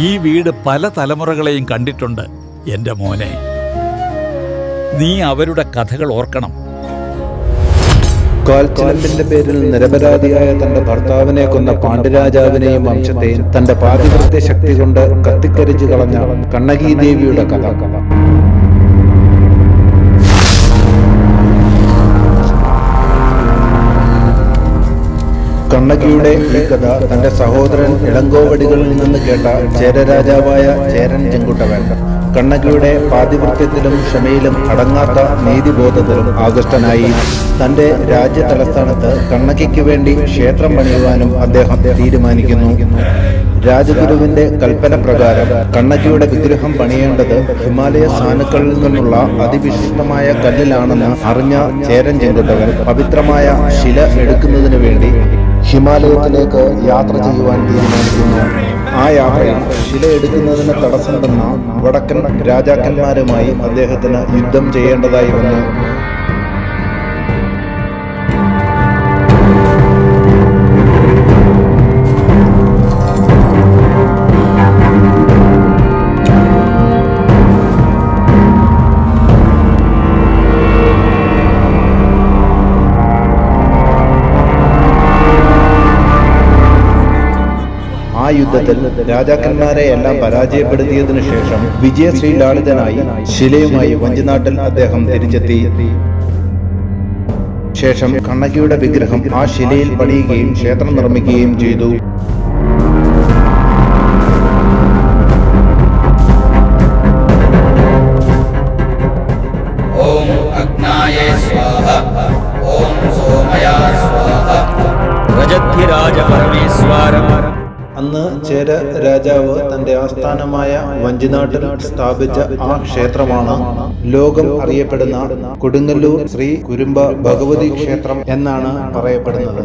ഈ വീട് പല തലമുറകളെയും കണ്ടിട്ടുണ്ട് എന്റെ മോനെ. നീ അവരുടെ കഥകൾ ഓർക്കണം. കാൽച്ചിലമ്പിന്റെ പേരിൽ നിരപരാധിയായ തന്റെ ഭർത്താവിനെ കൊന്ന പാണ്ഡ്യരാജാവിനെയും വംശത്തെയും തന്റെ പാതിവൃത്യ ശക്തി കൊണ്ട് കത്തിക്കരിച്ചു കളഞ്ഞ കണ്ണകി ദേവിയുടെ കഥ. കണ്ണകിയുടെ ഈ കഥ തന്റെ സഹോദരൻ ഇളങ്കോവടികളിൽ നിന്ന് കേട്ട ചേരരാജാവായ ചേരൻ ചെങ്കുട്ടവൻ കണ്ണകിയുടെ പാതിവൃത്യത്തിലും ക്ഷമയിലും അടങ്ങാത്ത നീതിബോധത്തിലും ആകൃഷ്ടനായി തന്റെ രാജ്യ തലസ്ഥാനത്ത് കണ്ണകിക്ക് വേണ്ടി ക്ഷേത്രം പണിയുവാനും അദ്ദേഹം തീരുമാനിക്കുന്നു. രാജഗുരുവിന്റെ കൽപ്പന പ്രകാരം കണ്ണകിയുടെ വിഗ്രഹം പണിയേണ്ടത് ഹിമാലയ സാനുക്കളിൽ നിന്നുള്ള അതിവിശിഷ്ടമായ കല്ലിലാണെന്ന് അറിഞ്ഞ ചേരൻ ചെങ്കുട്ടവൻ പവിത്രമായ ശില എടുക്കുന്നതിനു വേണ്ടി ഹിമാലയത്തിലേക്ക് യാത്ര ചെയ്യുവാൻ തീരുമാനിക്കുന്നു. ആ യാത്രയിൽ ശില എടുക്കുന്നതിന് തടസ്സം തന്ന വടക്കൻ രാജാക്കന്മാരുമായി അദ്ദേഹത്തിന് യുദ്ധം ചെയ്യേണ്ടതായി വന്നു. ആ യുദ്ധത്തിൽ രാജാക്കന്മാരെ എല്ലാം പരാജയപ്പെടുത്തിയതിനു ശേഷം വിജയശ്രീലാളിതനായി ശിലയുമായി വഞ്ചിനാട്ടിൽ അദ്ദേഹം തിരിച്ചെത്തി. ശേഷം കണ്ണകിയുടെ വിഗ്രഹം ആ ശിലയിൽ പണിയുകയും ക്ഷേത്രം നിർമ്മിക്കുകയും ചെയ്തു. അന്ന് ചേര രാജാവ് തന്റെ ആസ്ഥാനമായ വഞ്ചിനാട്ടിൽ സ്ഥാപിച്ച ആ ക്ഷേത്രമാണ് ലോകം അറിയപ്പെടുന്ന കൊടുങ്ങല്ലൂർ ശ്രീ കുരുംബ ഭഗവതി ക്ഷേത്രം എന്നാണ് പറയപ്പെടുന്നത്.